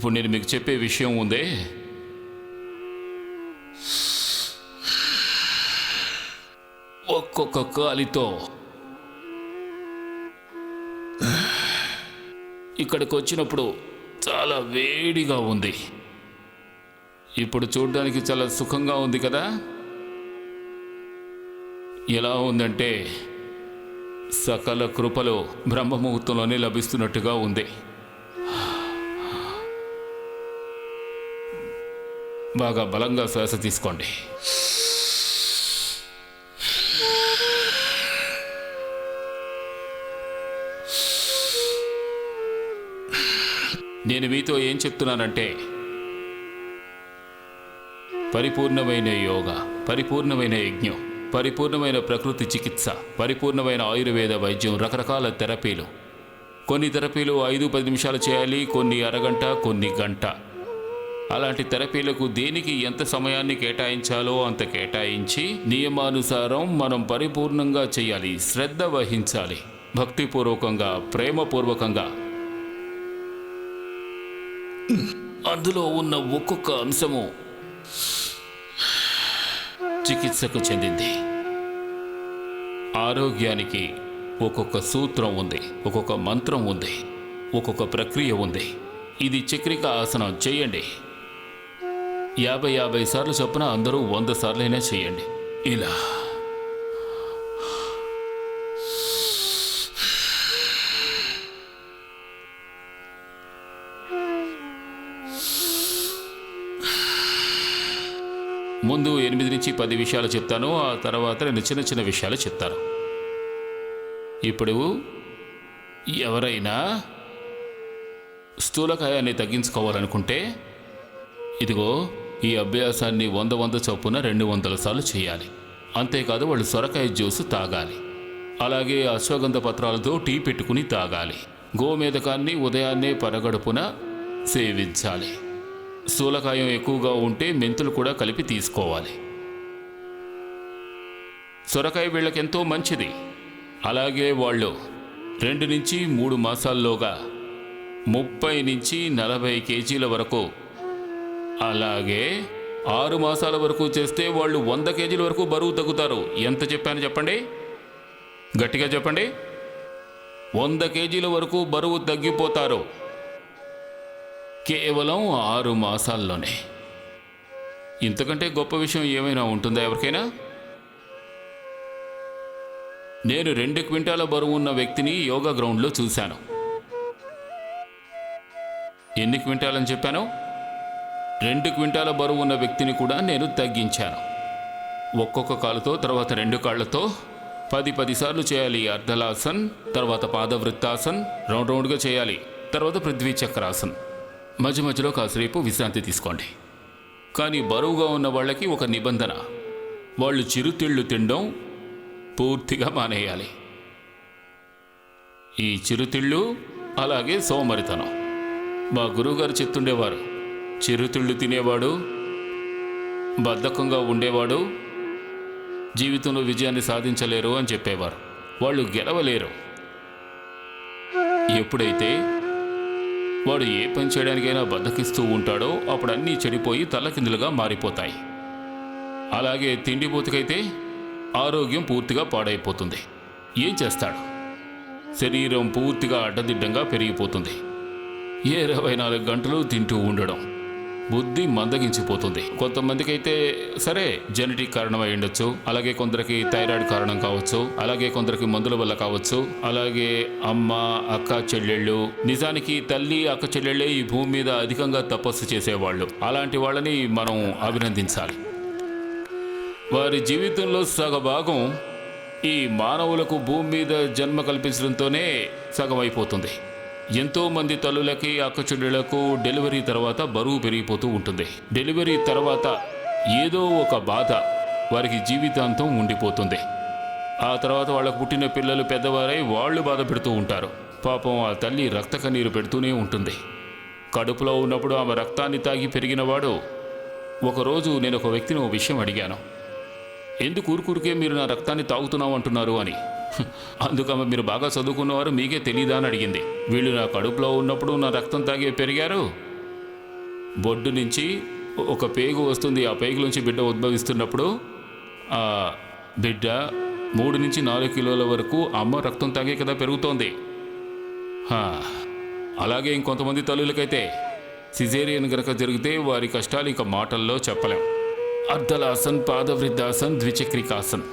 ఇప్పుడు నేను మీకు చెప్పే విషయం ఉందే, ఒక్కొక్క కాలితో ఇక్కడికి వచ్చినప్పుడు చాలా వేడిగా ఉంది. ఇప్పుడు చూడడానికి చాలా సుఖంగా ఉంది కదా. ఎలా ఉందంటే సకల కృపలు బ్రహ్మముహూర్తంలోనే లభిస్తున్నట్టుగా ఉంది. బాగా బలంగా శ్వాస తీసుకోండి. నేను మీతో ఏం చెప్తున్నానంటే, పరిపూర్ణమైన యోగా, పరిపూర్ణమైన యజ్ఞం, పరిపూర్ణమైన ప్రకృతి చికిత్స, పరిపూర్ణమైన ఆయుర్వేద వైద్యం, రకరకాల థెరపీలు. కొన్ని థెరపీలు 5-10 నిమిషాలు చేయాలి, కొన్ని అరగంట, కొన్ని గంట. అలాంటి థెరపీలకు దేనికి ఎంత సమయాన్ని కేటాయించాలో అంత కేటాయించి నియమానుసారం మనం పరిపూర్ణంగా చేయాలి. శ్రద్ధ వహించాలి, భక్తిపూర్వకంగా, ప్రేమపూర్వకంగా. అందులో ఉన్న ఒక్కొక్క అంశము చికిత్సకు చెందింది. ఆరోగ్యానికి ఒక్కొక్క సూత్రం ఉంది, ఒక్కొక్క మంత్రం ఉంది, ఒక్కొక్క ప్రక్రియ ఉంది. ఇది చక్రిక ఆసనం చేయండి. 50 సార్లు చొప్పున అందరూ 100 సార్లైనా చేయండి. ఇలా ముందు 8 నుంచి 10 విషయాలు చెప్తాను, ఆ తర్వాత నేను చిన్న చిన్న విషయాలు చెప్తాను. ఇప్పుడు ఎవరైనా స్థూలకాయాన్ని తగ్గించుకోవాలనుకుంటే ఇదిగో ఈ అభ్యాసాన్ని 100 చొప్పున 200 సార్లు చేయాలి. అంతేకాదు వాళ్ళు సొరకాయ జ్యూసు తాగాలి. అలాగే అశ్వగంధ పత్రాలతో టీ పెట్టుకుని తాగాలి. గోమేధకాన్ని ఉదయాన్నే పరగడుపున సేవించాలి. స్థూలకాయం ఎక్కువగా ఉంటే మెంతులు కూడా కలిపి తీసుకోవాలి. సొరకాయ వీళ్ళకెంతో మంచిది. అలాగే వాళ్ళు 2 నుంచి 3 మాసాల్లోగా 30 నుంచి 40 కేజీల వరకు, అలాగే 6 మాసాల వరకు చేస్తే వాళ్ళు 100 కేజీల వరకు బరువు తగ్గుతారు. ఎంత చెప్పాను చెప్పండి, గట్టిగా చెప్పండి. 100 కేజీల వరకు బరువు తగ్గిపోతారు కేవలం 6 మాసాల్లోనే. ఇంతకంటే గొప్ప విషయం ఏమైనా ఉంటుందా ఎవరికైనా? నేను 2 క్వింటాల బరువు ఉన్న వ్యక్తిని యోగా గ్రౌండ్లో చూశాను. ఎన్ని క్వింటాలని చెప్పాను? 2 క్వింటాల బరువు ఉన్న వ్యక్తిని కూడా నేను తగ్గించాను. ఒక్కొక్క కాలుతో, తర్వాత 2 కాళ్లతో 10 సార్లు చేయాలి. అర్ధలాసన్, తర్వాత పాదవృత్తాసన్, రౌండ్గా చేయాలి. తర్వాత పృథ్వీ చక్రాసన్. మధ్య మధ్యలో కాసేపు విశ్రాంతి తీసుకోండి. కానీ బరువుగా ఉన్న వాళ్ళకి ఒక నిబంధన, వాళ్ళు చిరుతిళ్ళు తినడం పూర్తిగా మానేయాలి. ఈ చిరుతిళ్ళు, అలాగే సోమరితనం. మా గురువుగారు చెప్తుండేవారు, చిరుతిళ్ళు తినేవాడు, బద్ధకంగా ఉండేవాడు జీవితంలో విజయాన్ని సాధించలేరు అని చెప్పేవారు. వాళ్ళు గెలవలేరు. ఎప్పుడైతే వాడు ఏ పని చేయడానికైనా బద్ధకిస్తూ ఉంటాడో అప్పుడు అన్నీ చెడిపోయి తల్లకిందులుగా మారిపోతాయి. అలాగే తిండిపోతుకైతే ఆరోగ్యం పూర్తిగా పాడైపోతుంది. ఏం చేస్తాడు? శరీరం పూర్తిగా అడ్డదిడ్డంగా పెరిగిపోతుంది. 24 గంటలు తింటూ ఉండడం, బుద్ధి మందగించిపోతుంది. కొంతమందికి అయితే సరే జెనెటిక్ కారణమై ఉండొచ్చు, అలాగే కొందరికి థైరాయిడ్ కారణం కావచ్చు, అలాగే కొందరికి మందుల వల్ల కావచ్చు, అలాగే అమ్మ, అక్క, చెల్లెళ్ళు. నిజానికి తల్లి, అక్క, చెల్లెళ్ళే ఈ భూమి మీద అధికంగా తపస్సు చేసేవాళ్ళు. అలాంటి వాళ్ళని మనం అభినందించాలి. వారి జీవితంలో సగభాగం ఈ మానవులకు భూమి మీద జన్మ కల్పించడంతోనే సగం అయిపోతుంది. ఎంతోమంది తల్లులకి, అక్కచెల్లెళ్లకు డెలివరీ తర్వాత బరువు పెరిగిపోతూ ఉంటుంది. డెలివరీ తర్వాత ఏదో ఒక బాధ వారికి జీవితాంతం ఉండిపోతుంది. ఆ తర్వాత వాళ్ళకు పుట్టిన పిల్లలు పెద్దవారై వాళ్ళు బాధ పెడుతూ ఉంటారు. పాపం ఆ తల్లి రక్త కన్నీరు పెడుతూనే ఉంటుంది. కడుపులో ఉన్నప్పుడు ఆమె రక్తాన్ని తాగి పెరిగినవాడు. ఒకరోజు నేను ఒక వ్యక్తిని ఓ విషయం అడిగాను, ఎందుకు ఊరుకూరికే మీరు నా రక్తాన్ని తాగుతున్నావు అంటున్నారు అని. అందుకమ్మ మీరు బాగా చదువుకున్నవారు, మీకే తెలీదా అని అడిగింది. వీళ్ళు నా కడుపులో ఉన్నప్పుడు నా రక్తం తాగే పెరిగారు, బొడ్డు నుంచి ఒక పేగు వస్తుంది. ఆ పేగు నుంచి బిడ్డ ఉద్భవిస్తున్నప్పుడు ఆ బిడ్డ 3 నుంచి 4 కిలోల వరకు అమ్మ రక్తం తాగే కదా పెరుగుతోంది. హా, అలాగే ఇంకొంతమంది తల్లులకైతే సిజేరియన్ గనక జరిగితే వారి కష్టాలు ఇక మాటల్లో చెప్పలేం. అర్ధలాసన్, పాదవృద్ధాసన్, ద్విచక్రికాసన్.